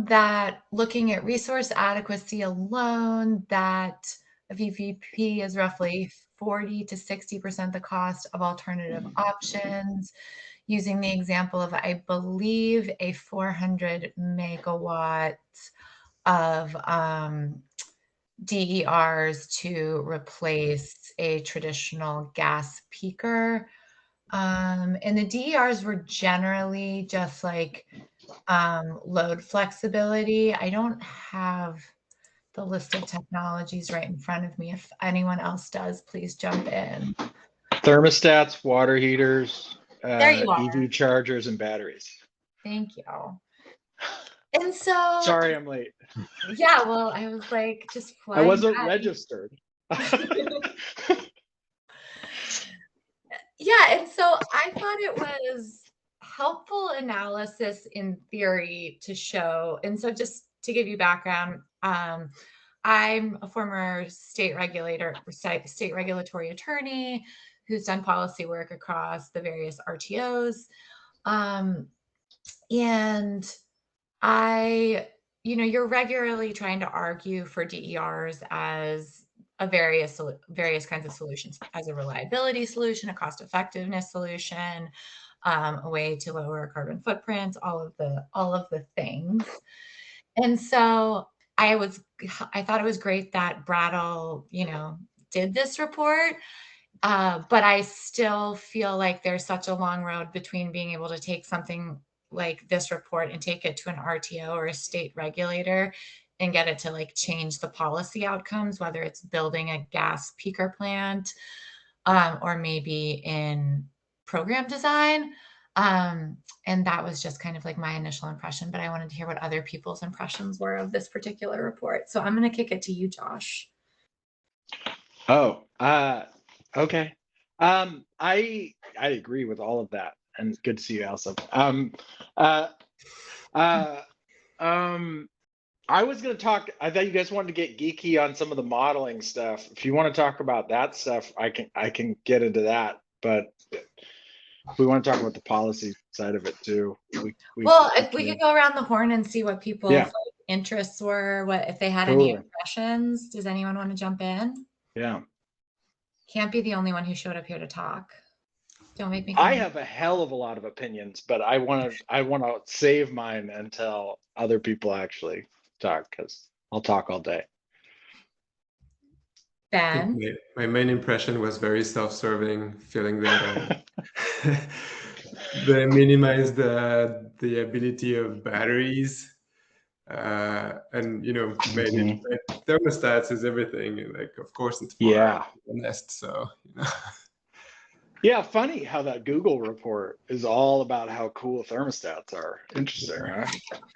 that looking at resource adequacy alone, that a VPP is roughly 40 to 60% the cost of alternative options. Using the example of, I believe, a 400 megawatts of DERs to replace a traditional gas peaker. And the DERs were generally just like load flexibility. I don't have the list of technologies right in front of me. If anyone else does, please jump in. Thermostats, water heaters, There you are. EV chargers, and batteries. Thank you. And so, sorry, I'm late. Yeah, well, I was like, just I wasn't registered. Yeah, and so I thought it was helpful analysis in theory to show. And so just to give you background, I'm a former state regulatory attorney who's done policy work across the various RTOs. And you're regularly trying to argue for DERs as various kinds of solutions, as a reliability solution, a cost effectiveness solution, a way to lower carbon footprints, all of the things. And so I thought it was great that Brattle, did this report. But I still feel like there's such a long road between being able to take something like this report and take it to an RTO or a state regulator and get it to like change the policy outcomes, whether it's building a gas peaker plant or maybe in program design. And that was just kind of like my initial impression, but I wanted to hear what other people's impressions were of this particular report. So I'm going to kick it to you, Josh. Oh, okay. I agree with all of that, and good to see you, Elsa. I was going to talk. I thought you guys wanted to get geeky on some of the modeling stuff. If you want to talk about that stuff, I can get into that. But we want to talk about the policy side of it too. If we could go around the horn and see what people's interests were, if they had any impressions. Does anyone want to jump in? Yeah. Can't be the only one who showed up here to talk. Don't make me. I have a hell of a lot of opinions, but I want to save mine until other people actually talk, because I'll talk all day. Ben? My main impression was very self-serving, feeling that they minimize the ability of batteries, and made thermostats is everything. Like, of course, it's the nest. So. Yeah, funny how that Google report is all about how cool thermostats are. Interesting, right?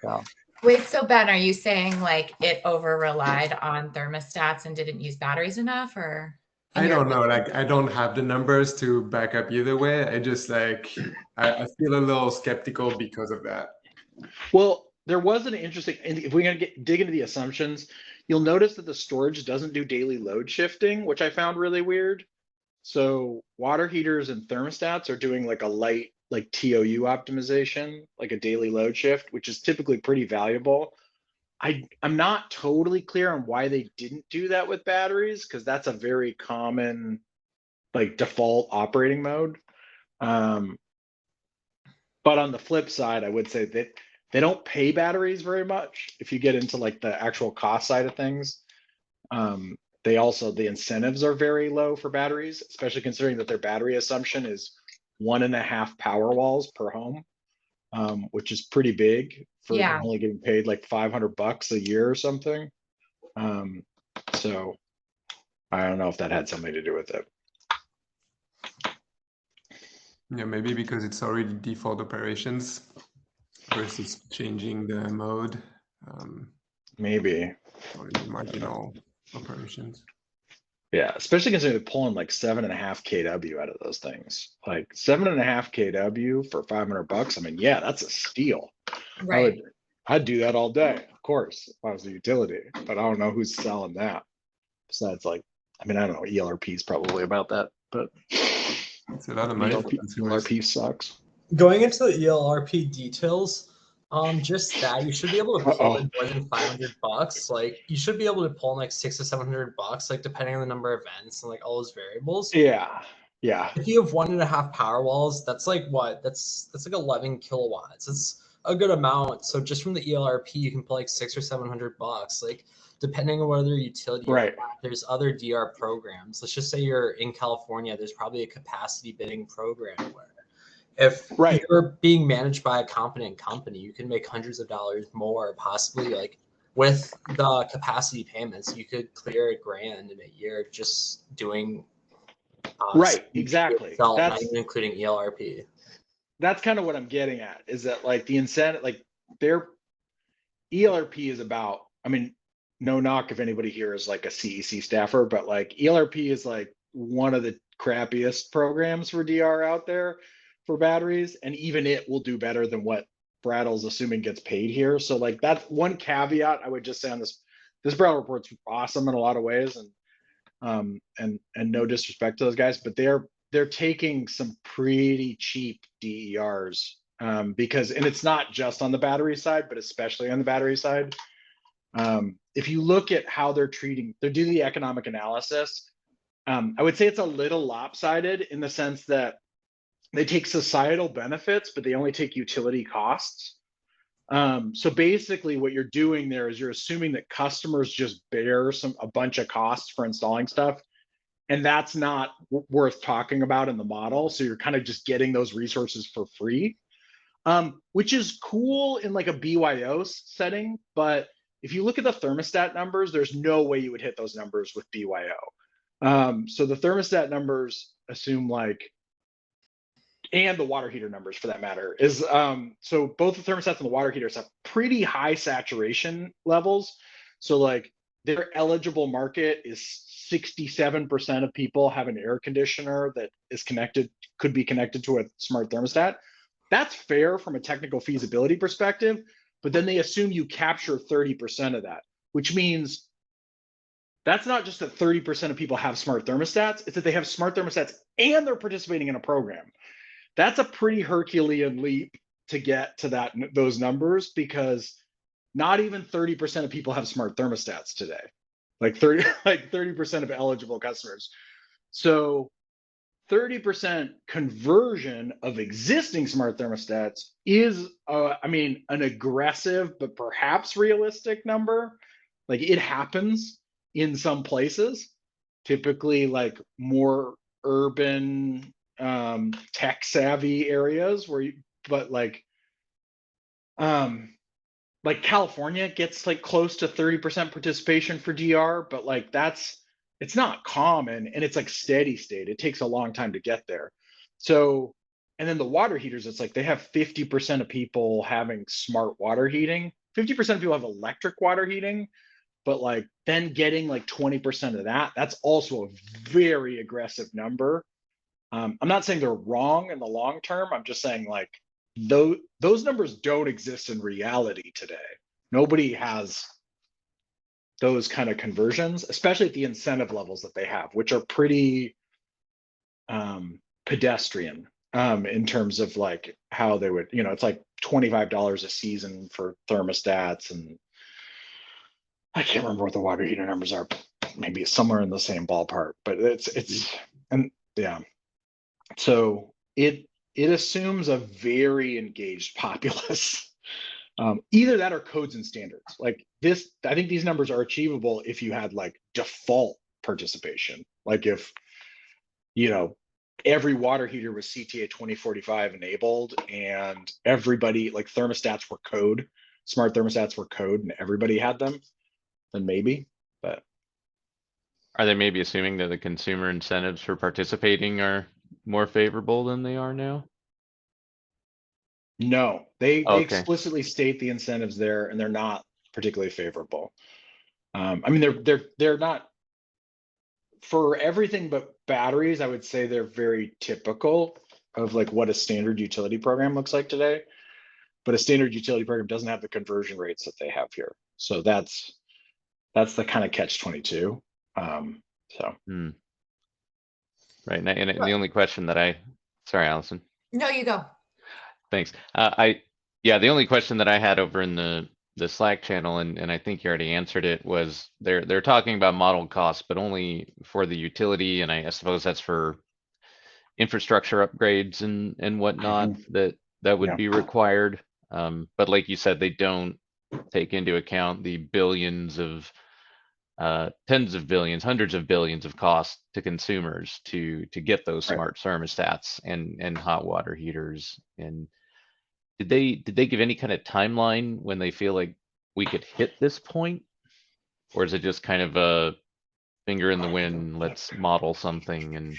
Yeah. Wait, so Ben, are you saying like it over-relied on thermostats and didn't use batteries enough, or? I don't know. Like, I don't have the numbers to back up either way. I just I feel a little skeptical because of that. Well, there was an interesting, if we're going to dig into the assumptions, you'll notice that the storage doesn't do daily load shifting, which I found really weird. So water heaters and thermostats are doing like a light, like TOU optimization, like a daily load shift, which is typically pretty valuable. I'm not totally clear on why they didn't do that with batteries, because that's a very common like default operating mode. But on the flip side, I would say that they don't pay batteries very much if you get into like the actual cost side of things. The incentives are very low for batteries, especially considering that their battery assumption is 1.5 power walls per home, which is pretty big for only getting paid like $500 a year or something. So I don't know if that had something to do with it. Yeah, maybe because it's already default operations versus changing the mode. Maybe. Or marginal operations. Yeah, especially considering they're pulling like 7.5 kW out of those things. Like 7.5 kW for $500. I mean, yeah, that's a steal. Right. I'd do that all day, of course, if I was a utility. But I don't know who's selling that. Besides, like, I mean, I don't know. ELRP is probably about that, but it's a lot of money. ELRP sucks. Going into the ELRP details, Just that you should be able to pull in Uh-oh. more than $500. Like you should be able to pull in like $600 to $700, like depending on the number of events and like all those variables. Yeah. Yeah. If you have 1.5 power walls, that's like what? That's like 11 kilowatts. It's a good amount. So just from the ELRP, you can pull like $600 or $700. Like depending on whether utility you're Right. at, there's other DR programs. Let's just say you're in California. There's probably a capacity bidding program where if Right. you're being managed by a competent company, you can make hundreds of dollars more, possibly like with the capacity payments, you could clear $1,000 in a year just doing Right. Exactly. itself, not That's even including ELRP. kind of what I'm getting at, is that like the incentive, like their ELRP is about, I mean, no knock if anybody here is like a CEC staffer, but like ELRP is like one of the crappiest programs for DR out there for batteries. And even it will do better than what Brattle's assuming gets paid here. So like that's one caveat I would just say on this Brattle Report's awesome in a lot of ways. And no disrespect to those guys, but they're taking some pretty cheap DERs because, and it's not just on the battery side, but especially on the battery side. If you look at how they're doing the economic analysis, I would say it's a little lopsided in the sense that they take societal benefits, but they only take utility costs. So basically what you're doing there is you're assuming that customers just bear a bunch of costs for installing stuff. And that's not worth talking about in the model. So you're kind of just getting those resources for free, which is cool in like a BYO setting. But if you look at the thermostat numbers, there's no way you would hit those numbers with BYO. So the thermostat numbers assume like, and the water heater numbers for that matter, is so both the thermostats and the water heaters have pretty high saturation levels. So like their eligible market is 67% of people have an air conditioner that is could be connected to a smart thermostat. That's fair from a technical feasibility perspective, but then they assume you capture 30% of that, which means that's not just that 30% of people have smart thermostats, it's that they have smart thermostats and they're participating in a program. That's a pretty Herculean leap to get to those numbers, because not even 30% of people have smart thermostats today. Like 30% of eligible customers. So 30% conversion of existing smart thermostats is, I mean, an aggressive but perhaps realistic number. Like it happens in some places, typically like more urban, tech savvy areas but like California gets like close to 30% participation for DR, but like it's not common, and it's like steady state. It takes a long time to get there. So, and then the water heaters, it's like they have 50% of people having smart water heating. 50% of people have electric water heating, but like then getting like 20% of that's also a very aggressive number. I'm not saying they're wrong in the long term. I'm just saying like those numbers don't exist in reality today. Nobody has those kind of conversions, especially at the incentive levels that they have, which are pretty pedestrian in terms of like how they would, it's like $25 a season for thermostats, and I can't remember what the water heater numbers are. Maybe somewhere in the same ballpark, but and yeah. So it assumes a very engaged populace. Either that or codes and standards. Like this, I think these numbers are achievable if you had like default participation. Like if, every water heater was CTA 2045 enabled and everybody, like thermostats were code, smart thermostats were code, and everybody had them, then maybe, but. Are they maybe assuming that the consumer incentives for participating are more favorable than they are now? No, they Okay. explicitly state the incentives there, and they're not particularly favorable. I mean, they're not for everything but batteries. I would say they're very typical of like what a standard utility program looks like today. But a standard utility program doesn't have the conversion rates that they have here. So that's the kind of catch-22. So. Right, and the only question that sorry, Allison. No, you go. Thanks. Yeah, the only question that I had over in the Slack channel, and I think you already answered it, was they're talking about modeled costs, but only for the utility, and I suppose that's for infrastructure upgrades and whatnot that would Yeah. be required. But like you said, they don't take into account the billions of tens of billions, hundreds of billions of costs to consumers to get those Right. smart thermostats and hot water heaters. And did they give any kind of timeline when they feel like we could hit this point? Or is it just kind of a finger in the wind, let's model something and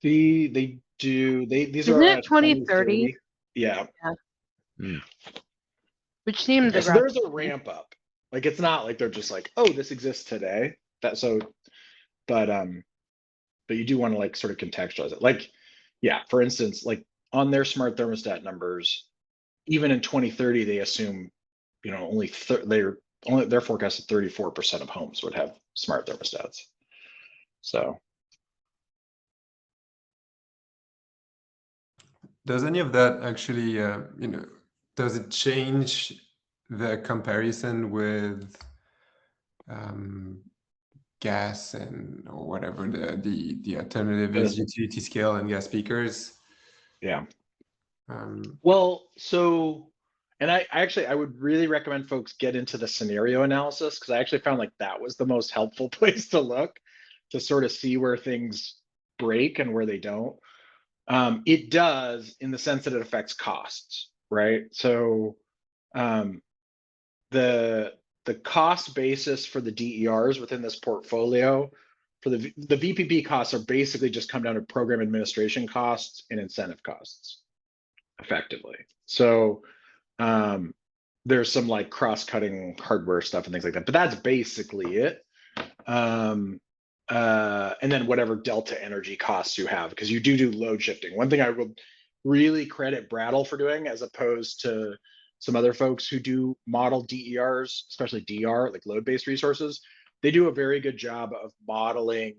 They do, these Isn't are it 2030? 2030. Yeah. Hmm. Which seemed Yeah, so there's aggressive. a ramp up. Like it's not like they're just like, oh, this exists today. But you do want to like sort of contextualize it. Like, yeah, for instance, like on their smart thermostat numbers, even in 2030, they assume, only their forecast is 34% of homes would have smart thermostats. So Does any of that actually, does it change the comparison with gas or whatever the alternative is, utility scale and gas speakers? yeah. Um, Well, so, and I would really recommend folks get into the scenario analysis because I actually found like that was the most helpful place to look to sort of see where things break and where they don't. It does in the sense that it affects costs, right? So the cost basis for the DERs within this portfolio for the VPP costs are basically just come down to program administration costs and incentive costs effectively. So there's some like cross-cutting hardware stuff and things like that, but that's basically it. And then whatever delta energy costs you have, because you do load shifting. One thing I would really credit Brattle for doing, as opposed to some other folks who do model DERs, especially DR, like load-based resources, they do a very good job of modeling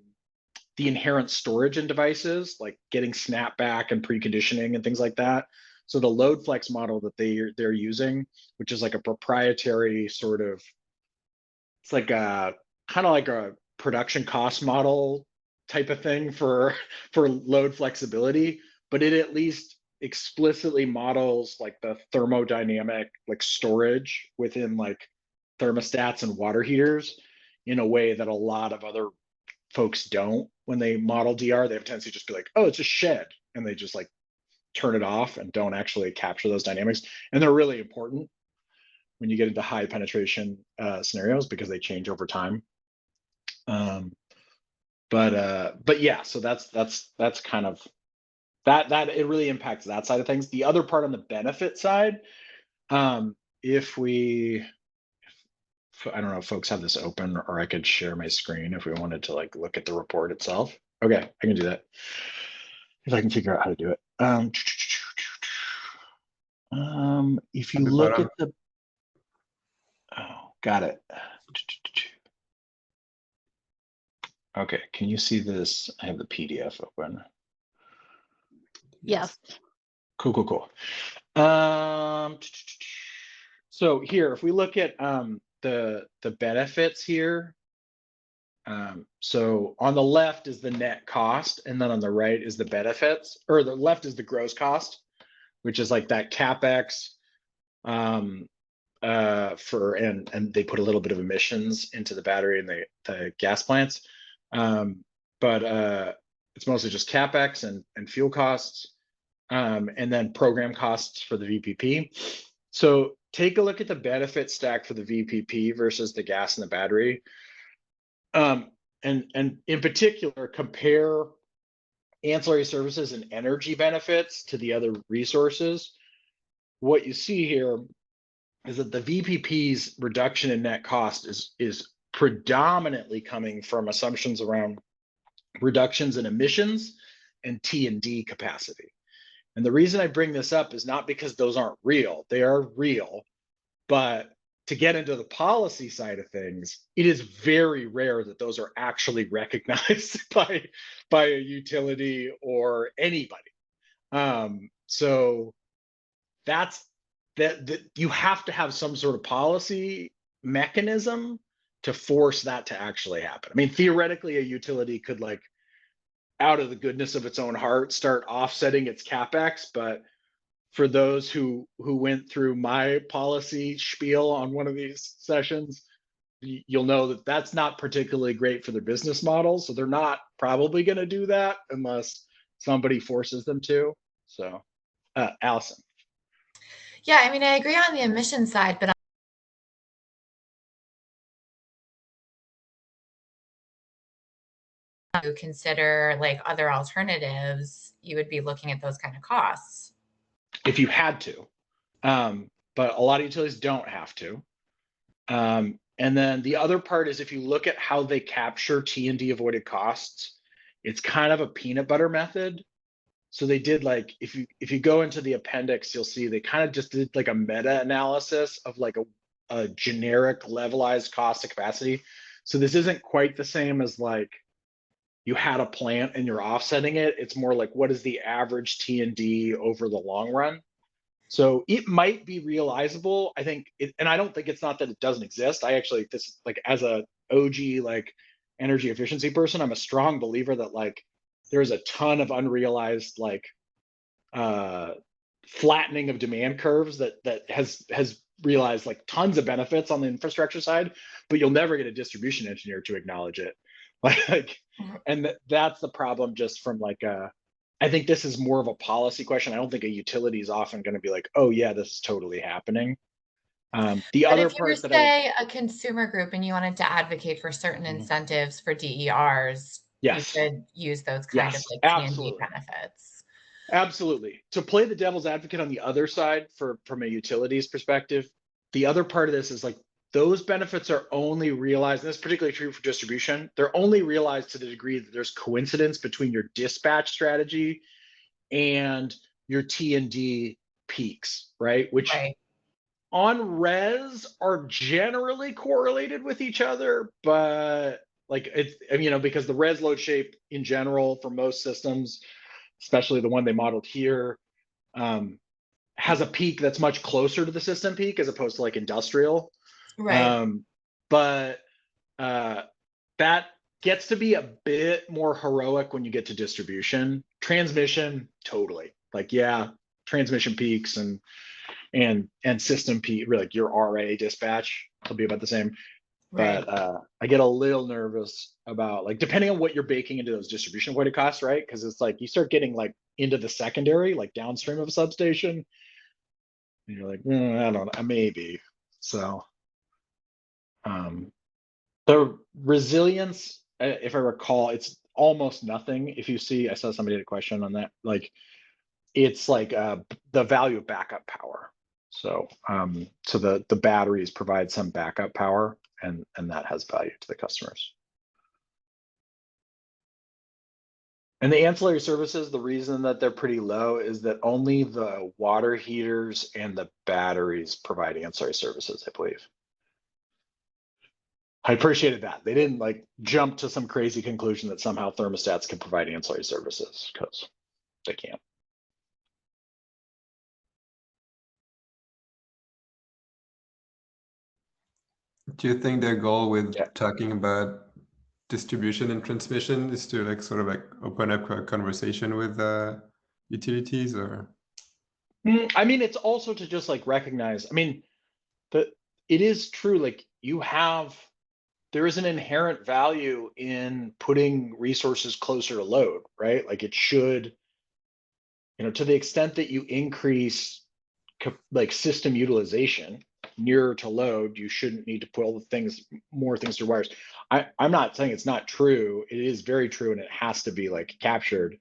the inherent storage in devices, like getting snapback and preconditioning and things like that. So the load flex model that they're using, which is like a proprietary sort of, it's like a kind of like a production cost model type of thing for load flexibility, but it at least explicitly models like the thermodynamic like storage within like thermostats and water heaters in a way that a lot of other folks don't. When they model DR, they have a tendency to just be like, oh, it's a shed, and they just like turn it off and don't actually capture those dynamics. And they're really important when you get into high penetration scenarios because they change over time. But yeah, so that's kind of that it really impacts that side of things. The other part on the benefit side, if I don't know if folks have this open, or I could share my screen if we wanted to like look at the report itself. Okay, I can do that if I can figure out how to do it. If you look at the, oh, got it. Okay, can you see this? I have the PDF open. Yes. Cool. So here, if we look at the benefits here, so on the left is the net cost, and then on the right is the benefits, or the left is the gross cost, which is like that CapEx for and they put a little bit of emissions into the battery and the gas plants, but it's mostly just CapEx and fuel costs, and then program costs for the VPP. So take a look at the benefit stack for the VPP versus the gas and the battery. And in particular, compare ancillary services and energy benefits to the other resources. What you see here is that the VPP's reduction in net cost is predominantly coming from assumptions around reductions in emissions and T&D capacity. And the reason I bring this up is not because those aren't real. They are real, but to get into the policy side of things, it is very rare that those are actually recognized by a utility or anybody. So that you have to have some sort of policy mechanism to force that to actually happen. I mean, theoretically, a utility could, like, out of the goodness of its own heart, start offsetting its capex, but for those who went through my policy spiel on one of these sessions, you'll know that that's not particularly great for their business model. So they're not probably going to do that unless somebody forces them to. So, Allison. Yeah, I mean, I agree on the emission side, but to consider like other alternatives, you would be looking at those kind of costs. If you had to, but a lot of utilities don't have to. And then the other part is, if you look at how they capture T&D avoided costs, it's kind of a peanut butter method. So they did, like, if you go into the appendix, you'll see they kind of just did like a meta analysis of like a generic levelized cost of capacity. So this isn't quite the same as like you had a plant and you're offsetting it. It's more like, what is the average T&D over the long run? So it might be realizable. I think and I don't think it's not that it doesn't exist. I actually, this, like, as a OG like energy efficiency person, I'm a strong believer that, like, there's a ton of unrealized, like, flattening of demand curves that has realized, like, tons of benefits on the infrastructure side, but you'll never get a distribution engineer to acknowledge it. Like, and that's the problem, just from like I think this is more of a policy question. I don't think a utility is often going to be like, oh yeah, this is totally happening. The But other if you were, part that say, a consumer group and you wanted to advocate for certain incentives for DERs, yes, you could use those kind of yes, like T&D absolutely, benefits. absolutely. To play the devil's advocate on the other side, from a utilities perspective, the other part of this is, like, those benefits are only realized, and this is particularly true for distribution, they're only realized to the degree that there's coincidence between your dispatch strategy and your T&D peaks, right? Which Right. on res are generally correlated with each other, but like it's, because the res load shape in general for most systems, especially the one they modeled here, has a peak that's much closer to the system peak as opposed to like industrial. Right. But that gets to be a bit more heroic when you get to distribution. Transmission, totally. Like, yeah, transmission peaks and system peak, like your RA dispatch will be about the same. Right. But I get a little nervous about, like, depending on what you're baking into those distribution avoided costs, right? Because it's like you start getting like into the secondary, like downstream of a substation, and you're like, I don't know, maybe. So the resilience, if I recall, it's almost nothing. If you see, I saw somebody had a question on that. Like, it's like the value of backup power. So so the batteries provide some backup power, and that has value to the customers. And the ancillary services, the reason that they're pretty low is that only the water heaters and the batteries provide ancillary services, I believe. I appreciated that. They didn't like jump to some crazy conclusion that somehow thermostats can provide ancillary services, because they can't. Do you think their goal with Yeah. talking about distribution and transmission is to like sort of like open up a conversation with utilities, or? I mean, it's also to just like recognize, I mean, it is true, like there is an inherent value in putting resources closer to load, right? Like it should, to the extent that you increase like system utilization nearer to load, you shouldn't need to put more things through wires. I'm not saying it's not true. It is very true, and it has to be like captured.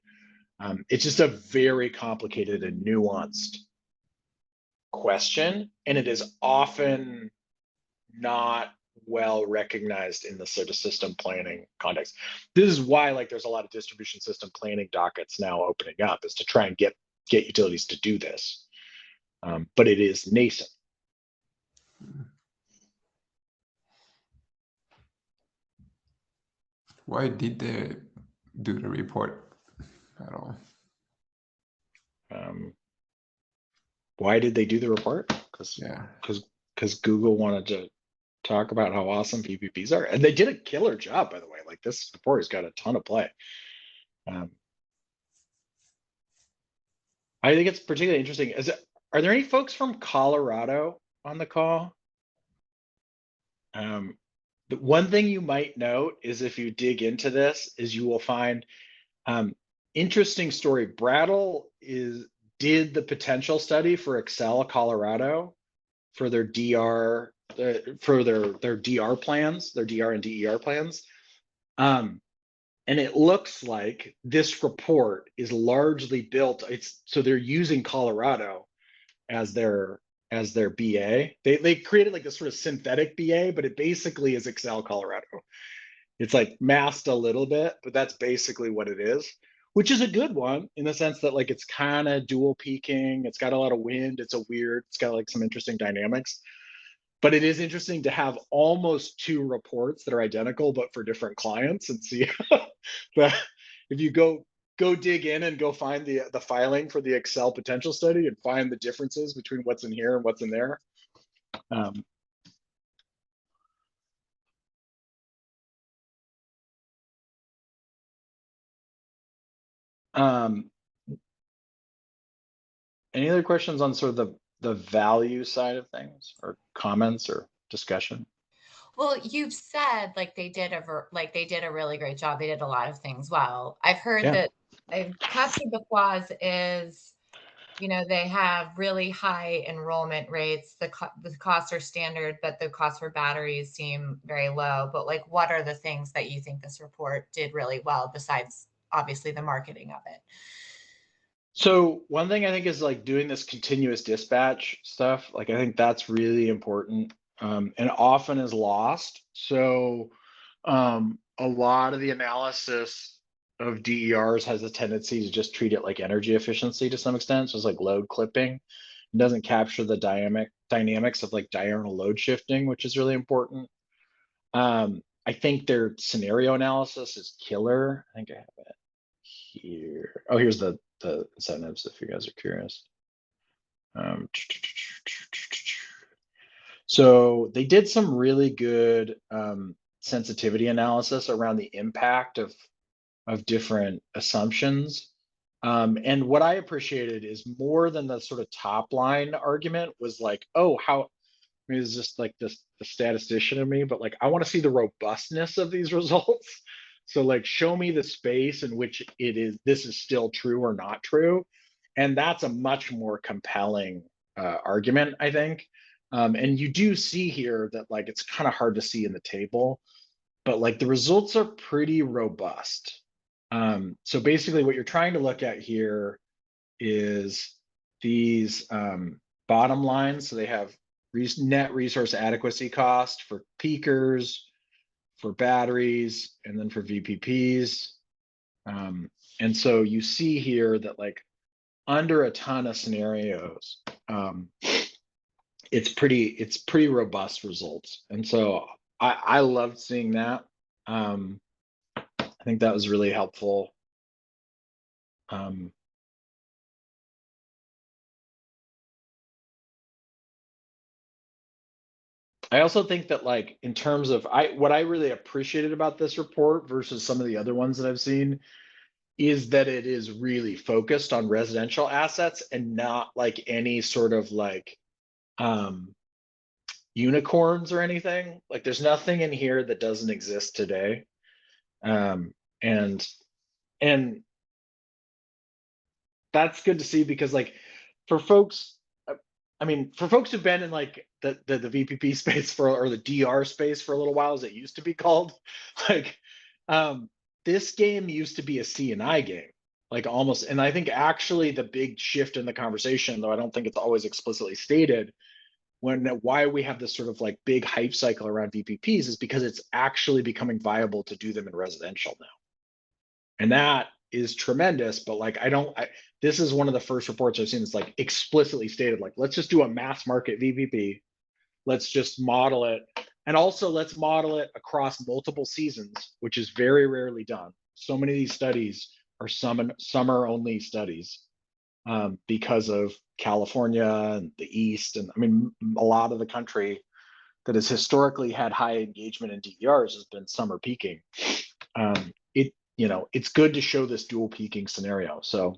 It's just a very complicated and nuanced question, and it is often not well recognized in the sort of system planning context. This is why, like, there's a lot of distribution system planning dockets now opening up, is to try and get utilities to do this. But it is nascent. Why did they do the report at all? why did they do the report? Yeah. Because Google wanted to talk about how awesome VPPs are, and they did a killer job, by the way. Like, this report has got a ton of play. I think it's particularly interesting. Are there any folks from Colorado on the call? The one thing you might note is, if you dig into this, is you will find interesting story. Brattle did the potential study for Excel Colorado for their DR for their DR plans, their DR and DER plans. And it looks like this report is largely built. So they're using Colorado as their BA. They created like this sort of synthetic BA, but it basically is Excel Colorado. It's like masked a little bit, but that's basically what it is, which is a good one in the sense that like it's kind of dual peaking. It's got a lot of wind. It's got like some interesting dynamics. But it is interesting to have almost two reports that are identical, but for different clients, and see that if you go dig in and go find the filing for the Excel potential study and find the differences between what's in here and what's in there. Any other questions on sort of the value side of things, or comments or discussion? Well, you've said like they did a really great job. They did a lot of things well. I've heard that Casa de Bois is, they have really high enrollment rates. The costs are standard, but the cost for batteries seem very low. But like, what are the things that you think this report did really well besides obviously the marketing of it? So one thing I think is like doing this continuous dispatch stuff. Like, I think that's really important, and often is lost. So a lot of the analysis of DERs has a tendency to just treat it like energy efficiency to some extent. So it's like load clipping. It doesn't capture the dynamics of like diurnal load shifting, which is really important. I think their scenario analysis is killer. I think I have it here. Oh, here's the incentives if you guys are curious. So they did some really good sensitivity analysis around the impact of different assumptions. And what I appreciated is, more than the sort of top line argument, was like, oh, how, I mean, it's just like the statistician in me, but like, I want to see the robustness of these results. So like, show me the space in which this is still true or not true. And that's a much more compelling argument, I think. And you do see here that like, it's kind of hard to see in the table, but like the results are pretty robust. So basically what you're trying to look at here is these bottom lines. So they have net resource adequacy cost for peakers, for batteries, and then for VPPs. And so you see here that like under a ton of scenarios, it's pretty robust results. And so I loved seeing that. I think that was really helpful. I also think that like, in terms of what I really appreciated about this report versus some of the other ones that I've seen, is that it is really focused on residential assets and not like any sort of like unicorns or anything. Like, there's nothing in here that doesn't exist today. And that's good to see, because like, for folks, I mean, for folks who've been in like the VPP space or the DR space for a little while, as it used to be called, like, this game used to be a C&I game, like almost. And I think actually the big shift in the conversation, though I don't think it's always explicitly stated, why we have this sort of like big hype cycle around VPPs, is because it's actually becoming viable to do them in residential now. And that is tremendous. But like, this is one of the first reports I've seen that's like explicitly stated, like, let's just do a mass market VPP. Let's just model it. And also let's model it across multiple seasons, which is very rarely done. So many of these studies are summer only studies. because of California and the East. And I mean, a lot of the country that has historically had high engagement in DERs has been summer peaking. It's good to show this dual peaking scenario. So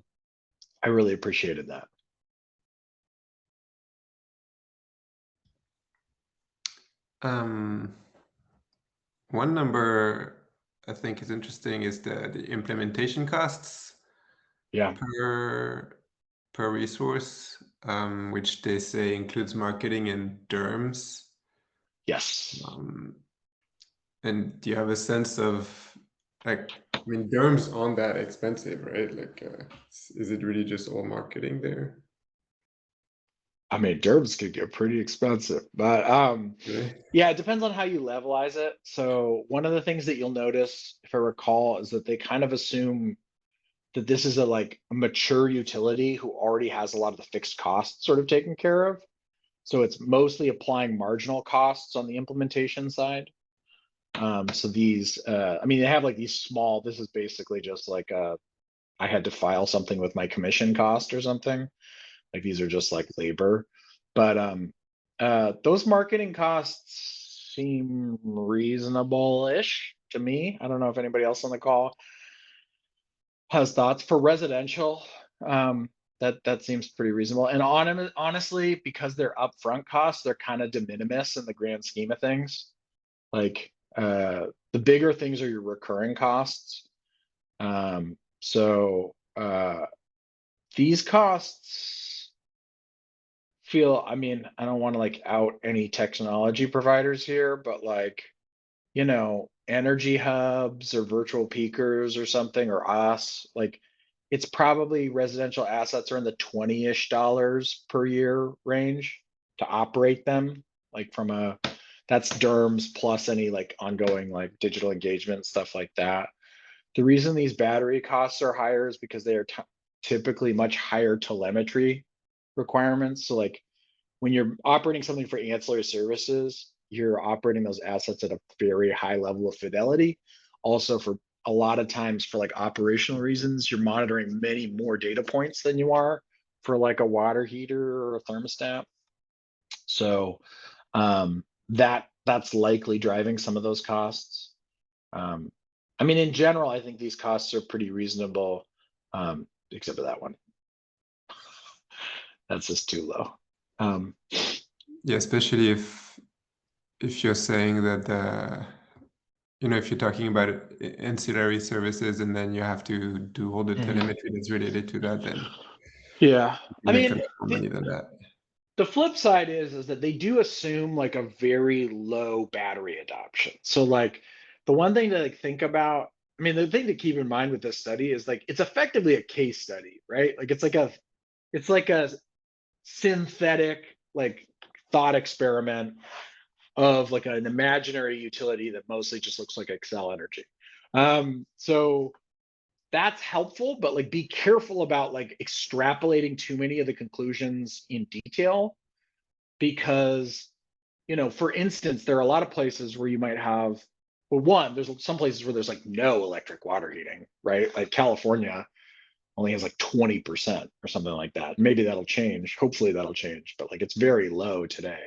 I really appreciated that. One number I think is interesting is the implementation costs Yeah. per resource, which they say includes marketing and DERMS. Yes. And do you have a sense of, like, I mean, DERMS aren't that expensive, right? Like, is it really just all marketing there? I mean, DERMS could get pretty expensive, but Really? yeah, it depends on how you levelize it. So one of the things that you'll notice, if I recall, is that they kind of assume that this is a mature utility who already has a lot of the fixed costs sort of taken care of. So it's mostly applying marginal costs on the implementation side. So these, I mean, they have like these small, this is basically just like I had to file something with my commission cost or something. Like these are just like labor. But those marketing costs seem reasonable-ish to me. I don't know if anybody else on the call has thoughts for residential. That seems pretty reasonable. And honestly, because they're upfront costs, they're kind of de minimis in the grand scheme of things. Like the bigger things are your recurring costs. So these costs feel, I mean, I don't want to like out any technology providers here, but like, energy hubs or virtual peakers or something, or us, like it's probably residential assets are in the 20-ish dollars per year range to operate them. Like that's DERMS plus any like ongoing like digital engagement, stuff like that. The reason these battery costs are higher is because they are typically much higher telemetry requirements. So like when you're operating something for ancillary services, you're operating those assets at a very high level of fidelity. Also, for a lot of times for like operational reasons, you're monitoring many more data points than you are for like a water heater or a thermostat. So that's likely driving some of those costs. I mean, in general, I think these costs are pretty reasonable, except for that one. That's just too low. Yeah, especially if you're saying that if you're talking about ancillary services and then you have to do all the telemetry that's related to that, then yeah, you make a lot more money than that. The flip side is that they do assume like a very low battery adoption. So like the one thing to like think about, I mean, the thing to keep in mind with this study is like it's effectively a case study, right? Like it's like a synthetic like thought experiment of like an imaginary utility that mostly just looks like Excel energy. So that's helpful, but like be careful about like extrapolating too many of the conclusions in detail, because for instance, there are a lot of places where you might have, well, one, there's some places where there's like no electric water heating, right? Like California only has like 20% or something like that. Maybe that'll change. Hopefully that'll change, but like it's very low today.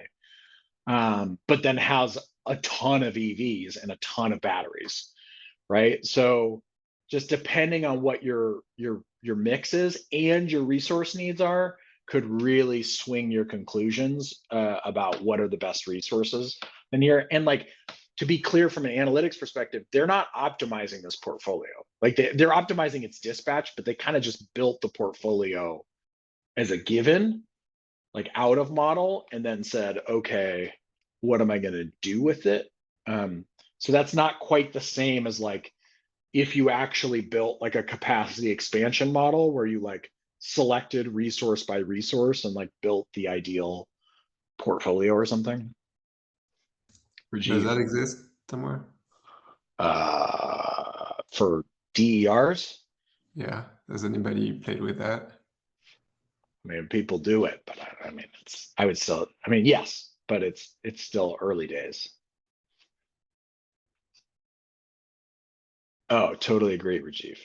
But then has a ton of EVs and a ton of batteries, right? So just depending on what your mix is and your resource needs are, could really swing your conclusions about what are the best resources in here. And like, to be clear, from an analytics perspective, they're not optimizing this portfolio. Like they're optimizing its dispatch, but they kind of just built the portfolio as a given, like out of model, and then said, okay, what am I going to do with it? So that's not quite the same as like if you actually built like a capacity expansion model where you like selected resource by resource and like built the ideal portfolio or something. Does Rajiv, that exist somewhere? for DERs, Yeah. Has anybody played with that? I mean, people do it, but I mean, I mean, yes, but it's still early days. Oh, totally agree, Rajiv.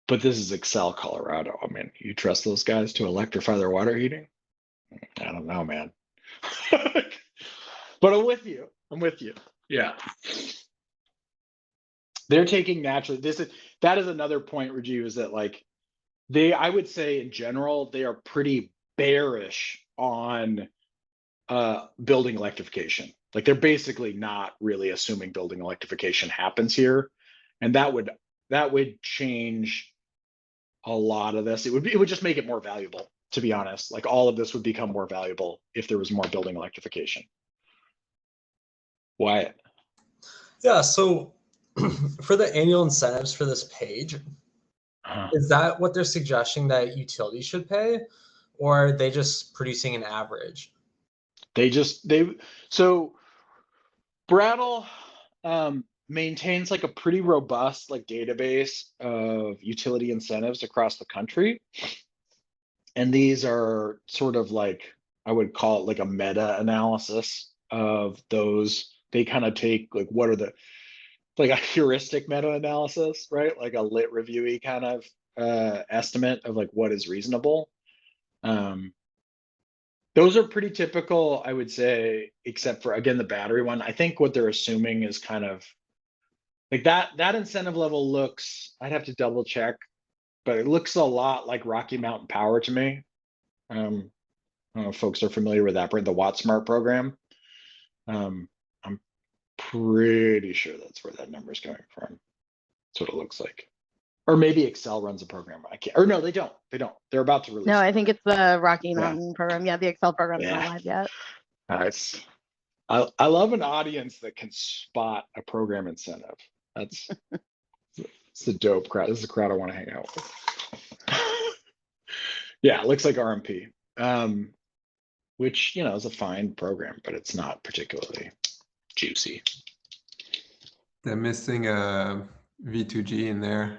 But this is Excel, Colorado. I mean, you trust those guys to electrify their water heating? I don't know, man. But I'm with you. I'm with you. Yeah. They're taking naturally. That is another point, Rajiv, is that like I would say in general, they are pretty bearish on building electrification. Like they're basically not really assuming building electrification happens here. And that would change a lot of this. It would just make it more valuable, to be honest. Like all of this would become more valuable if there was more building electrification. Wyatt. Yeah, so for the annual incentives for this page, is that what they're suggesting that utilities should pay, or are they just producing an average? So Brattle maintains like a pretty robust like database of utility incentives across the country. And these are sort of like, I would call it like a meta analysis of those. They kind of take like, what are the, like a heuristic meta analysis, right? Like a lit reviewy kind of estimate of like what is reasonable. Those are pretty typical, I would say, except for, again, the battery one. I think what they're assuming is kind of like that incentive level looks, I'd have to double check, but it looks a lot like Rocky Mountain Power to me. I don't know if folks are familiar with that, the WattSmart program. I'm pretty sure that's where that number is coming from. That's what it looks like. Or maybe Excel runs a program. I can't, or no, they don't. They're about to release. No, I think it's the Rocky Mountain program. Yeah, the Excel program's not live yet. Nice. I love an audience that can spot a program incentive. It's a dope crowd. This is a crowd I want to hang out with. Yeah, it looks like RMP, which, is a fine program, but it's not particularly juicy. They're missing a V2G in there.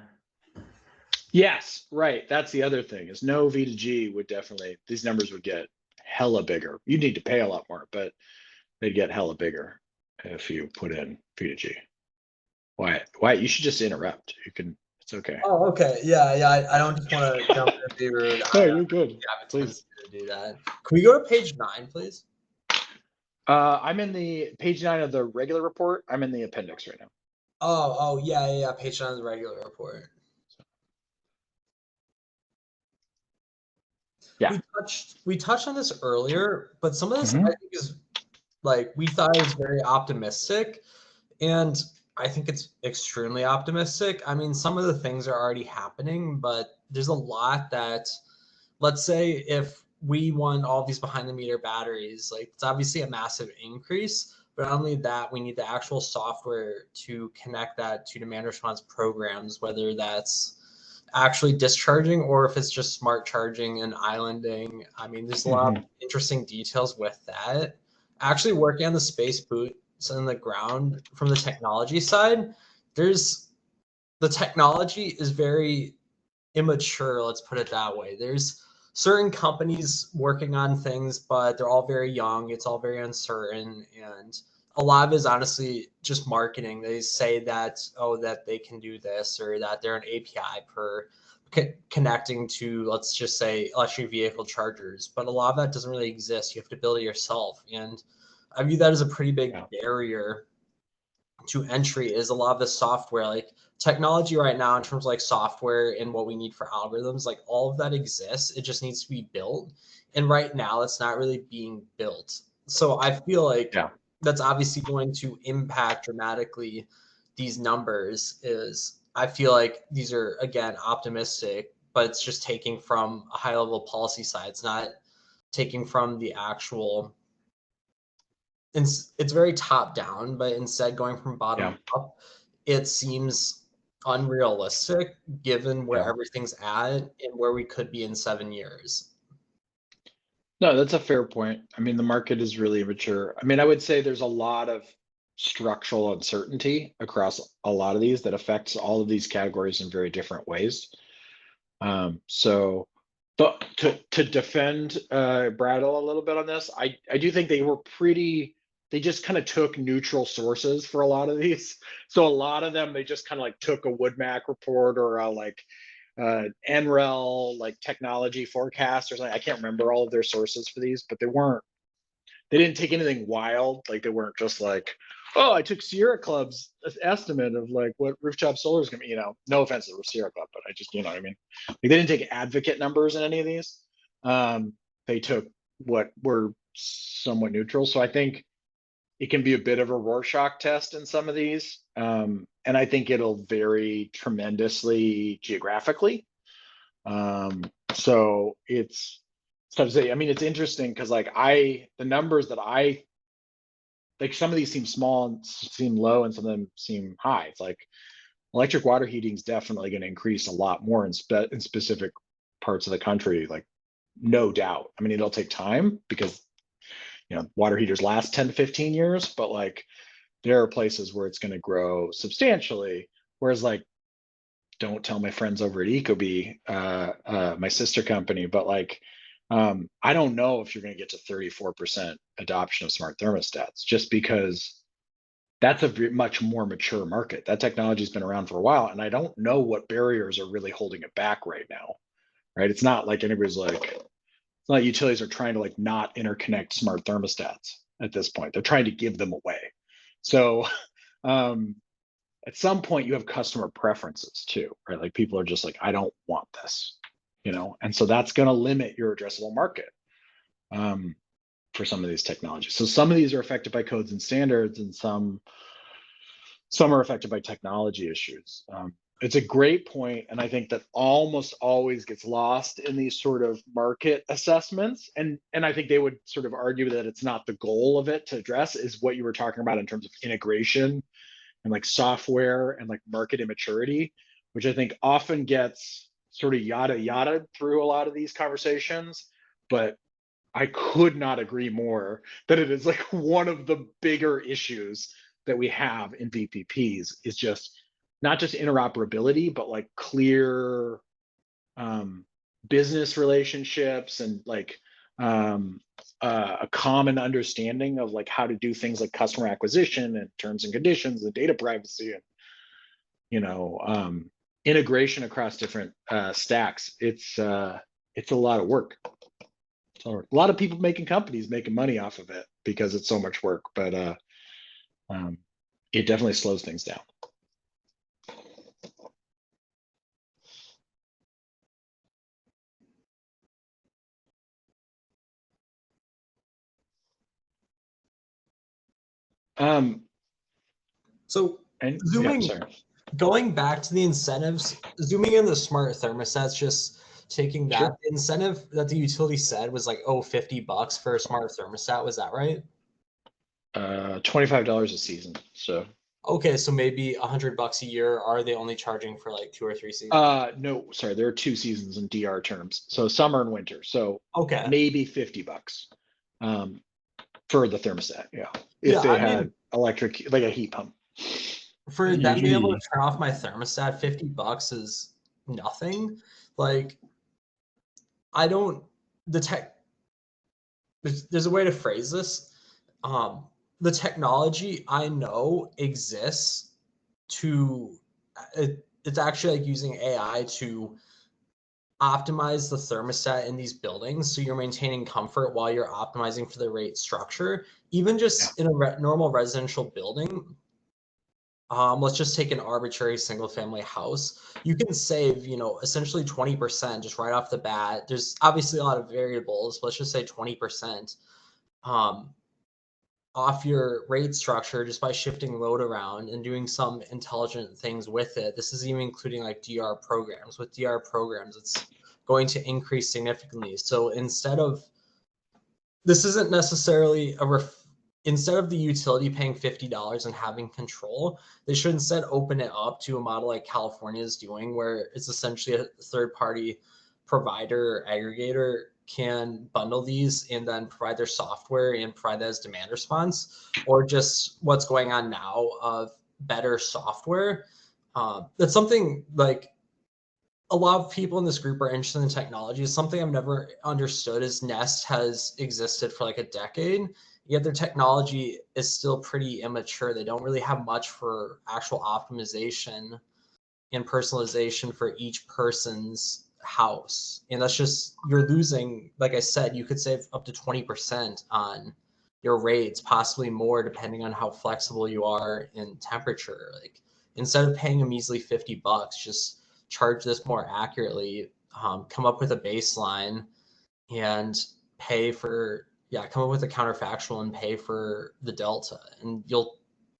Yes, right. That's the other thing is no V2G would definitely, these numbers would get hella bigger. You need to pay a lot more, but they'd get hella bigger if you put in V2G. Wyatt, you should just interrupt. You can, it's okay. Oh, okay. Yeah. I don't just want to jump in and be rude. No, you're good. Yeah, Please do that. Can we go to page 9, please? I'm in the page 9 of the regular report. I'm in the appendix right now. Oh, yeah. Page 9 of the regular report. Yeah. We touched on this earlier, but some of this I think is like we thought it was very optimistic, and I think it's extremely optimistic. I mean, some of the things are already happening, but there's a lot that, let's say if we want all these behind the meter batteries, like it's obviously a massive increase, but not only that, we need the actual software to connect that to demand response programs, whether that's actually discharging or if it's just smart charging and islanding. I mean, there's a lot of interesting details with that. Actually working on the space boots in the ground from the technology side, the technology is very immature, let's put it that way. There's certain companies working on things, but they're all very young. It's all very uncertain. And a lot of it is honestly just marketing. They say that, that they can do this or that they're an API for connecting to, let's just say, electric vehicle chargers. But a lot of that doesn't really exist. You have to build it yourself. And I view that as a pretty big barrier to entry is a lot of the software, like technology right now in terms of like software and what we need for algorithms, like all of that exists. It just needs to be built. And right now it's not really being built. So I feel like that's obviously going to impact dramatically these numbers. Is I feel like these are, again, optimistic, but it's just taking from a high level policy side. It's not taking from the actual, it's very top down, but instead going from bottom up, it seems unrealistic given where everything's at and where we could be in 7 years. No, that's a fair point. I mean, the market is really immature. I mean, I would say there's a lot of structural uncertainty across a lot of these that affects all of these categories in very different ways. But to defend Brattle a little bit on this, I do think they just kind of took neutral sources for a lot of these. So a lot of them, they just kind of like took a WoodMac report or a like NREL, like technology forecast or something. I can't remember all of their sources for these, but they didn't take anything wild. Like they weren't just like, oh, I took Sierra Club's estimate of like what rooftop solar is gonna be, no offense to Sierra Club, but I just, what I mean? Like they didn't take advocate numbers in any of these. They took what were somewhat neutral. So I think it can be a bit of a Rorschach test in some of these. And I think it'll vary tremendously geographically. So it's tough to say. I mean, it's interesting because like the numbers that like some of these seem small and seem low and some of them seem high. It's like electric water heating is definitely going to increase a lot more in specific parts of the country, like no doubt. I mean, it'll take time because water heaters last 10 to 15 years, but like there are places where it's going to grow substantially. Whereas like, don't tell my friends over at Ecobee, my sister company, but like, I don't know if you're going to get to 34% adoption of smart thermostats, just because that's a much more mature market. That technology has been around for a while, and I don't know what barriers are really holding it back right now. Right? It's not like anybody's like, it's not utilities are trying to like not interconnect smart thermostats at this point. They're trying to give them away. So at some point you have customer preferences too, right? Like people are just like, I don't want this, and so that's going to limit your addressable market for some of these technologies. So some of these are affected by codes and standards, and some are affected by technology issues. It's a great point, and I think that almost always gets lost in these sort of market assessments. And I think they would sort of argue that it's not the goal of it to address is what you were talking about in terms of integration and like software and like market immaturity, which I think often gets sort of yada through a lot of these conversations. But I could not agree more that it is like one of the bigger issues that we have in VPPs is just not just interoperability, but like clear business relationships and like a common understanding of like how to do things like customer acquisition and terms and conditions and data privacy and integration across different stacks. It's a lot of work. So a lot of people making companies making money off of it because it's so much work, but it definitely slows things down. So zooming, going back to the incentives, zooming in the smart thermostats, just taking that incentive that the utility said was like, oh, $50 for a smart thermostat. Was that right? $25 a season. So okay, so maybe $100 a year. Are they only charging for like 2 or 3 seasons? No, sorry, there are 2 seasons in DR terms, so summer and winter. So okay, maybe $50 for the thermostat. Yeah, if they had electric, like a heat pump. For them being able to turn off my thermostat, $50 is nothing. Like, I don't. There's a way to phrase this. The technology I know exists it's actually like using AI to optimize the thermostat in these buildings so you're maintaining comfort while you're optimizing for the rate structure. Even just in a normal residential building, let's just take an arbitrary single family house. You can save, essentially 20% just right off the bat. There's obviously a lot of variables, but let's just say 20% off your rate structure just by shifting load around and doing some intelligent things with it. This is even including like DR programs. With DR programs, it's going to increase significantly. So instead of the utility paying $50 and having control, they should instead open it up to a model like California is doing, where it's essentially a third-party provider aggregator can bundle these and then provide their software and provide that as demand response, or just what's going on now of better software. That's something like a lot of people in this group are interested in technology. It's something I've never understood is Nest has existed for like a decade, yet their technology is still pretty immature. They don't really have much for actual optimization and personalization for each person's house. And that's just, you're losing, like I said, you could save up to 20% on your rates, possibly more depending on how flexible you are in temperature. Like instead of paying a measly $50, just charge this more accurately, come up with a baseline and pay for, come up with a counterfactual and pay for the delta. And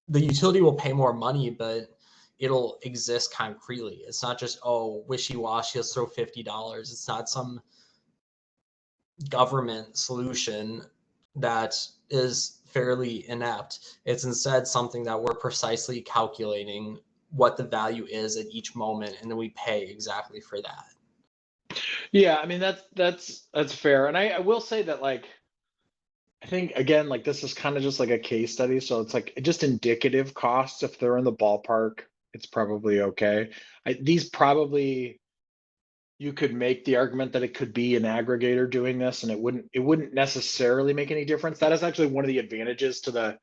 the utility will pay more money, but it'll exist concretely. It's not just, oh, wishy-washy, let's throw $50. It's not some government solution that is fairly inept. It's instead something that we're precisely calculating what the value is at each moment, and then we pay exactly for that. Yeah, I mean, that's fair. And I will say that, like, I think, again, like, this is kind of just like a case study. So it's like just indicative costs. If they're in the ballpark, it's probably okay. These probably, you could make the argument that it could be an aggregator doing this, and it wouldn't necessarily make any difference. That is actually one of the advantages to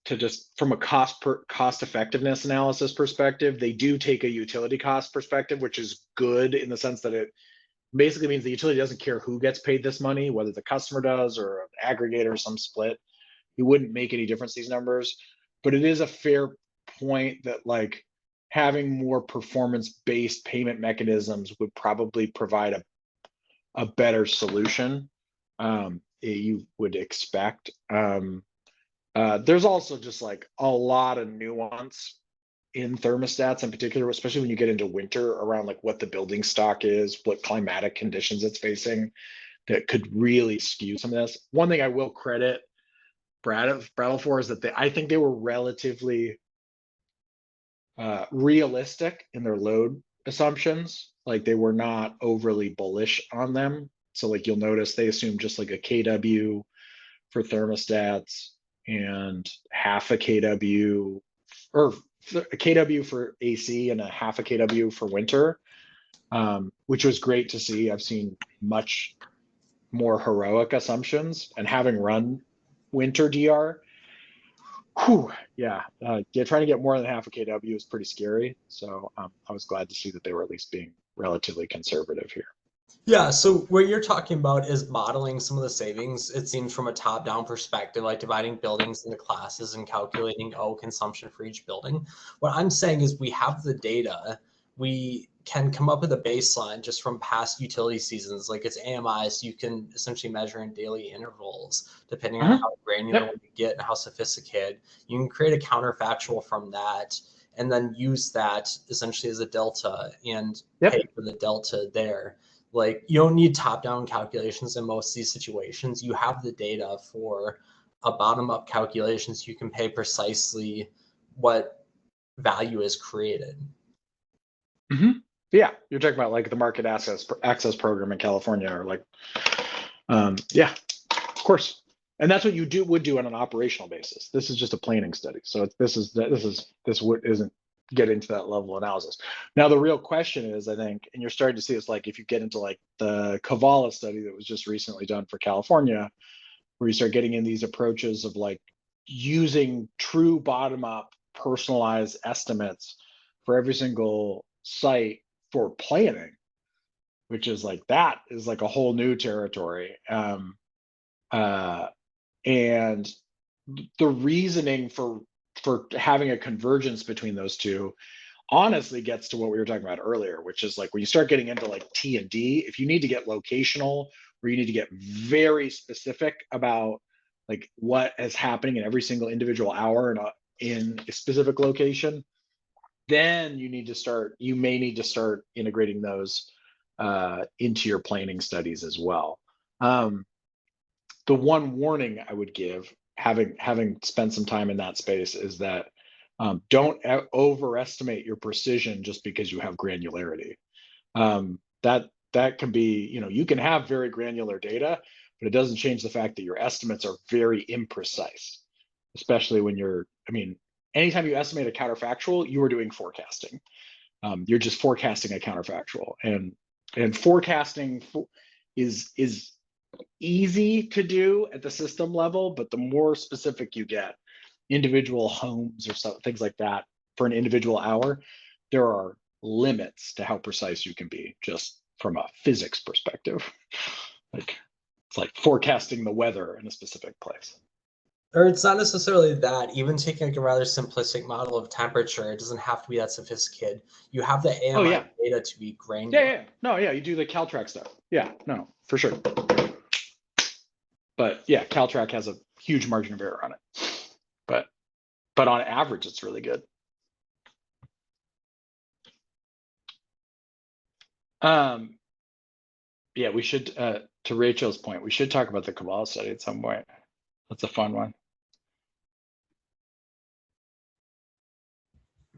just from a cost effectiveness analysis perspective. They do take a utility cost perspective, which is good in the sense that it basically means the utility doesn't care who gets paid this money, whether the customer does or an aggregator or some split. It wouldn't make any difference, these numbers. But it is a fair point that, like, having more performance-based payment mechanisms would probably provide a better solution. You would expect. There's also just like a lot of nuance in thermostats in particular, especially when you get into winter, around like what the building stock is, what climatic conditions it's facing, that could really skew some of this. One thing I will credit Brattle for is that I think they were relatively realistic in their load assumptions. Like, they were not overly bullish on them. So like, you'll notice they assumed just like a KW for thermostats and half a KW, or a KW for AC and a half a KW for winter, which was great to see. I've seen much more heroic assumptions, and having run winter DR, trying to get more than half a KW is pretty scary. So I was glad to see that they were at least being relatively conservative here. Yeah, so what you're talking about is modeling some of the savings, it seems, from a top-down perspective, like dividing buildings into classes and calculating consumption for each building. What I'm saying is we have the data. We can come up with a baseline just from past utility seasons, like it's AMI, so you can essentially measure in daily intervals, depending on how granular you get and how sophisticated. You can create a counterfactual from that, and then use that essentially as a delta and pay for the delta there. Like, you don't need top-down calculations in most of these situations. You have the data for a bottom-up calculation, so you can pay precisely what value is created. Yeah, you're talking about like the market access program in California, or like, yeah, of course. And that's what you would do on an operational basis. This is just a planning study, so this isn't get into that level of analysis. Now, the real question is, I think, and you're starting to see this, like if you get into like the Kavala study that was just recently done for California, where you start getting in these approaches of like using true bottom-up personalized estimates for every single site for planning, which is like, that is like a whole new territory. And the reasoning for having a convergence between those two honestly gets to what we were talking about earlier, which is like when you start getting into like T&D, if you need to get locational, or you need to get very specific about like what is happening in every single individual hour in a specific location, then you may need to start integrating those into your planning studies as well. The one warning I would give, having spent some time in that space, is that don't overestimate your precision just because you have granularity. That can be, you can have very granular data, but it doesn't change the fact that your estimates are very imprecise, especially when anytime you estimate a counterfactual, you are doing forecasting. You're just forecasting a counterfactual, and forecasting is easy to do at the system level, but the more specific you get, individual homes or things like that, for an individual hour, there are limits to how precise you can be, just from a physics perspective. Like, it's like forecasting the weather in a specific place. Or it's not necessarily that. Even taking like a rather simplistic model of temperature, it doesn't have to be that sophisticated. You have the AMI Oh, yeah. data to be granular. Yeah. No, yeah, you do the Caltrack stuff. Yeah, no, for sure. But yeah, Caltrack has a huge margin of error on it. But on average, it's really good. Yeah, we should, to Rachel's point, we should talk about the Kabbalah study at some point. That's a fun one.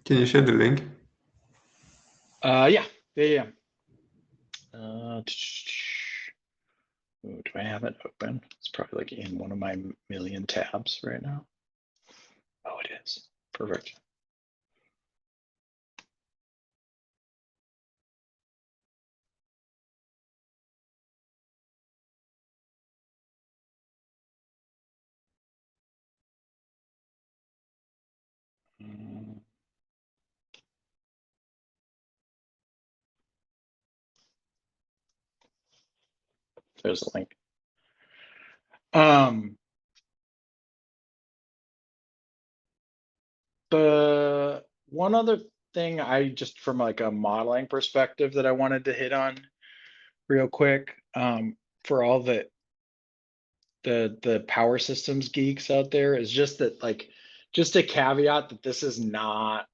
Can you share the link? Yeah. Ooh, do I have it open? It's probably like in one of my million tabs right now. Oh, it is. Perfect. There's a link. The one other thing I just from like a modeling perspective that I wanted to hit on real quick, for all the power systems geeks out there, is just that, like, just a caveat that this is not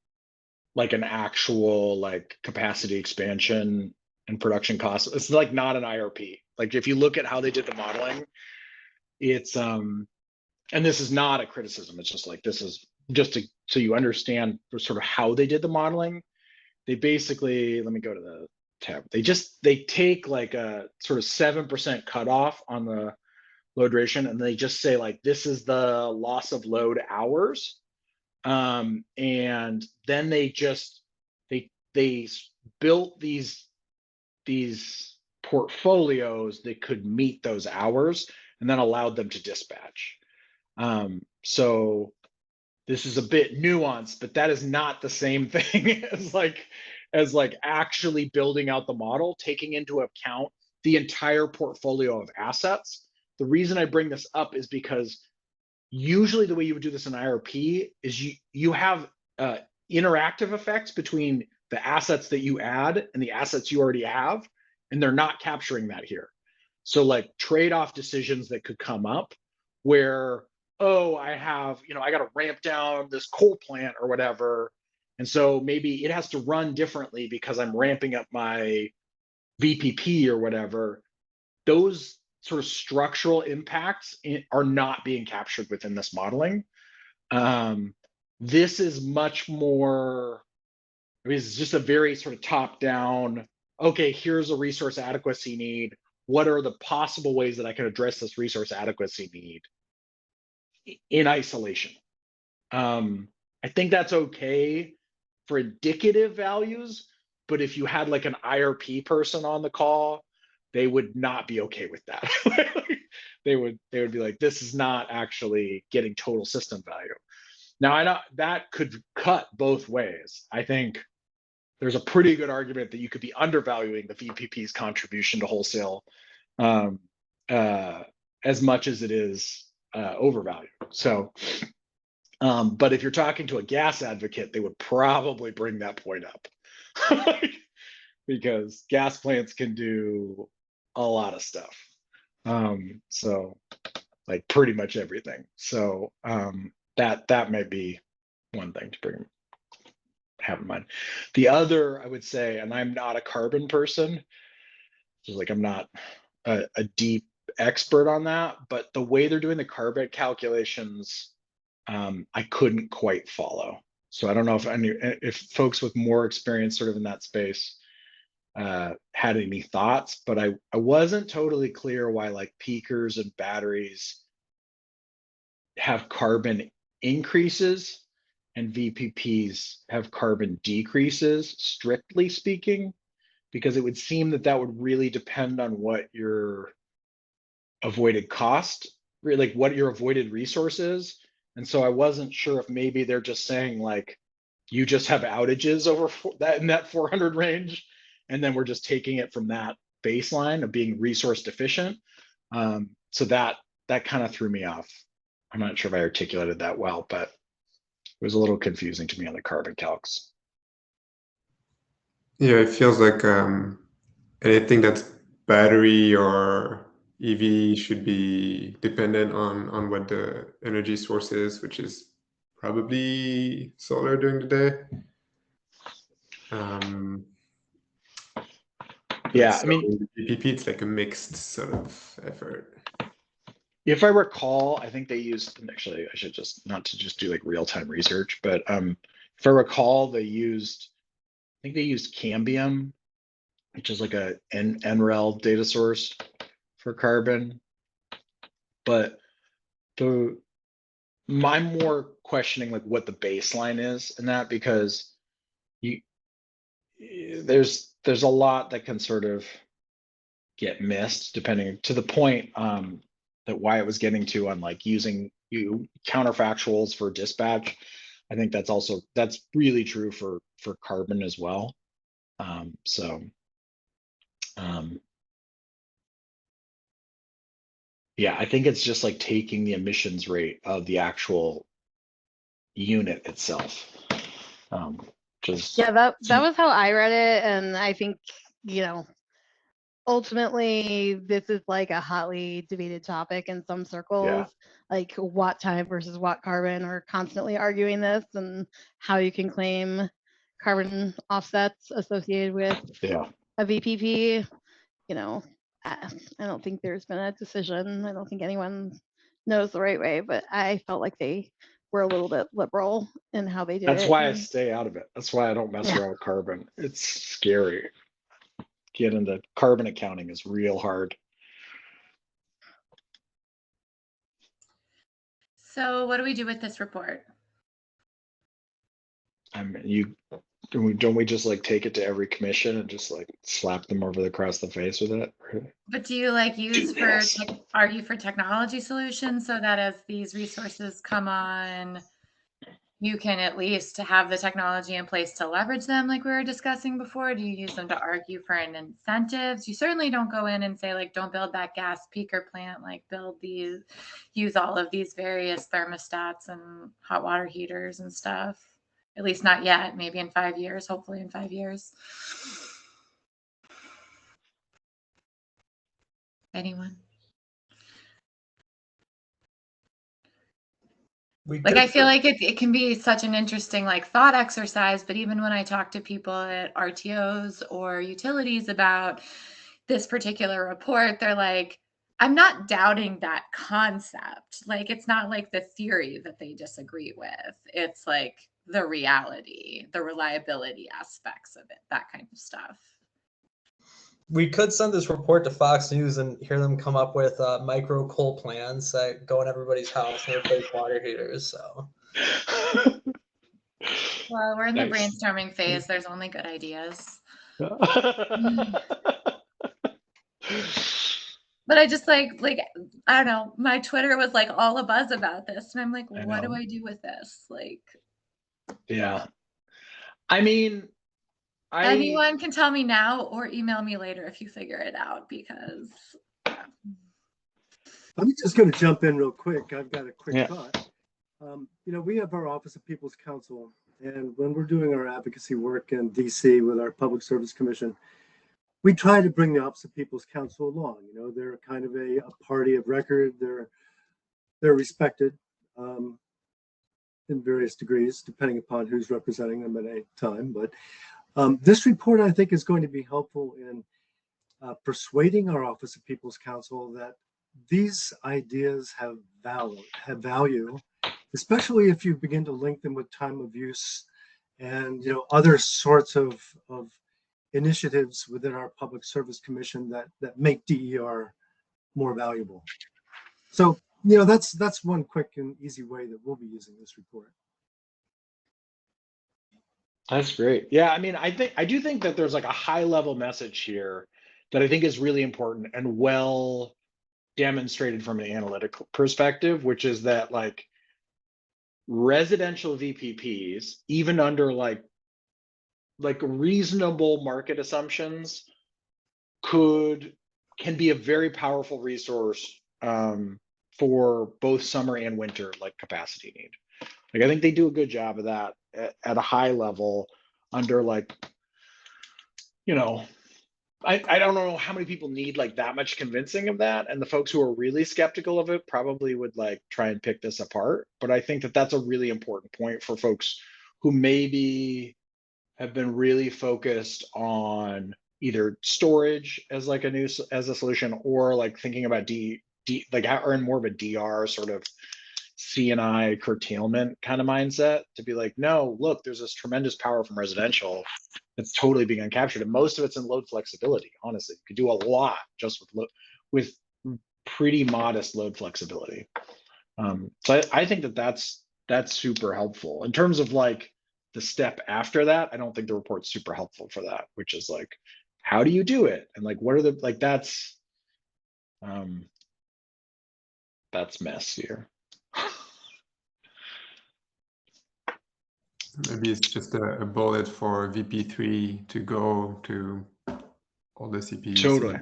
like an actual like capacity expansion and production costs. It's like not an IRP. Like, if you look at how they did the modeling, it's and this is not a criticism, it's just like, this is just to, so you understand sort of how they did the modeling. They basically, let me go to the tab. They take like a sort of 7% cutoff on the load ration, and they just say like, this is the loss of load hours. And then they built these portfolios that could meet those hours, and then allowed them to dispatch. So this is a bit nuanced, but that is not the same thing as like actually building out the model, taking into account the entire portfolio of assets. The reason I bring this up is because usually the way you would do this in IRP is you have interactive effects between the assets that you add and the assets you already have, and they're not capturing that here. So like trade-off decisions that could come up where, oh, I got to ramp down this coal plant or whatever, and so maybe it has to run differently because I'm ramping up my VPP or whatever. Those sort of structural impacts are not being captured within this modeling. This is much more, it's just a very sort of top-down, okay, here's a resource adequacy need. What are the possible ways that I can address this resource adequacy need in isolation? I think that's okay for indicative values, but if you had like an IRP person on the call, they would not be okay with that. they would be like, this is not actually getting total system value. Now, I know that could cut both ways. I think there's a pretty good argument that you could be undervaluing the VPP's contribution to wholesale as much as it is overvalued. So, but if you're talking to a gas advocate, they would probably bring that point up because gas plants can do a lot of stuff. So like pretty much everything. So that may be one thing to have in mind. The other, I would say, and I'm not a carbon person, so like I'm not a deep expert on that, but the way they're doing the carbon calculations, I couldn't quite follow. So I don't know if folks with more experience sort of in that space had any thoughts, but I wasn't totally clear why like peakers and batteries have carbon increases and VPPs have carbon decreases, strictly speaking, because it would seem that would really depend on what your avoided cost, like what your avoided resource is. And so I wasn't sure if maybe they're just saying like, you just have outages over that in that 400 range, and then we're just taking it from that baseline of being resource deficient. So that kind of threw me off. I'm not sure if I articulated that well, but it was a little confusing to me on the carbon calcs. Yeah, it feels like anything that's battery or EV should be dependent on what the energy source is, which is probably solar during the day. Yeah, so I mean, VPP, it's like a mixed sort of effort. if I recall, I think they used, actually, I should just, not to just do like real-time research, but if I recall, I think they used Cambium, which is like a NREL data source for carbon. But I'm more questioning like what the baseline is in that, because there's a lot that can sort of get missed depending, to the point that Wyatt was getting to on like using counterfactuals for dispatch. I think that's really true for carbon as well. Yeah, I think it's just like taking the emissions rate of the actual unit itself. Yeah, that was how I read it, and I think, you know, ultimately this is like a hotly debated topic in some circles. Yeah. Like watt time versus watt carbon. We're constantly arguing this, and how you can claim carbon offsets associated with a VPP. You know, I don't think there's been a decision. I don't think anyone knows the right way, but I felt like they were a little bit liberal in how they did it. That's why I stay out of it. That's why I don't mess around with carbon. It's scary. Get into carbon accounting is real hard. So what do we do with this report? I mean, don't we just like take it to every commission and just like slap them across the face with it? But do you like argue for technology solutions so that as these resources come on, you can at least have the technology in place to leverage them like we were discussing before? Do you use them to argue for an incentives? You certainly don't go in and say like, don't build that gas peaker plant, like use all of these various thermostats and hot water heaters and stuff. At least not yet, maybe in 5 years, hopefully in 5 years. Anyone? Like, I feel like it can be such an interesting like thought exercise, but even when I talk to people at RTOs or utilities about this particular report, they're like, I'm not doubting that concept. Like, it's not like the theory that they disagree with. It's like the reality, the reliability aspects of it, that kind of stuff. We could send this report to Fox News and hear them come up with micro coal plans that go in everybody's house and replace water heaters. So, well, we're in the brainstorming phase. There's only good ideas. But I just like I don't know. My Twitter was like all a buzz about this, and I'm like, what do I do with this? Like, yeah. I mean, anyone can tell me now or email me later if you figure it out, because I'm just going to jump in real quick. I've got a quick thought. You know, we have our Office of People's Counsel, and when we're doing our advocacy work in DC with our Public Service Commission, we try to bring the Office of People's Counsel along. You know, they're kind of a party of record. They're respected in various degrees, depending upon who's representing them at any time. But this report, I think, is going to be helpful in persuading our Office of People's Counsel that these ideas have value, especially if you begin to link them with time of use and, you know, other sorts of initiatives within our Public Service Commission that make DER more valuable. So, you know, that's one quick and easy way that we'll be using this report. That's great. Yeah, I mean, I do think that there's like a high level message here that I think is really important and well demonstrated from an analytical perspective, which is that like residential VPPs, even under like reasonable market assumptions, can be a very powerful resource for both summer and winter like capacity need. Like I think they do a good job of that at a high level under like, you know, I don't know how many people need like that much convincing of that, and the folks who are really skeptical of it probably would like try and pick this apart. But I think that that's a really important point for folks who maybe have been really focused on either storage as like as a solution, or like thinking about like or in more of a DR sort of C&I curtailment kind of mindset, to be like, no, look, there's this tremendous power from residential that's totally being uncaptured, and most of it's in load flexibility. Honestly, you could do a lot just with pretty modest load flexibility. So I think that that's super helpful in terms of like the step after that. I don't think the report's super helpful for that, which is like, how do you do it, and like what are the like that's messier. Maybe it's just a bullet for VP3 to go to all the CPUs. Totally.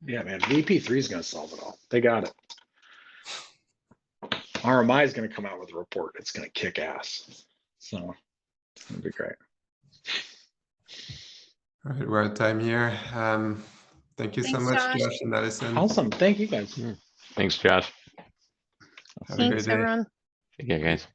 Yeah, man. VP3 is going to solve it all. They got it. RMI is going to come out with a report. It's going to kick ass. So it's going to be great. All right, we're at time here. Thank you so much, Josh and Allison. Awesome. Thank you guys. Thanks, Josh. Have a great Thanks, day. everyone. Yeah, guys.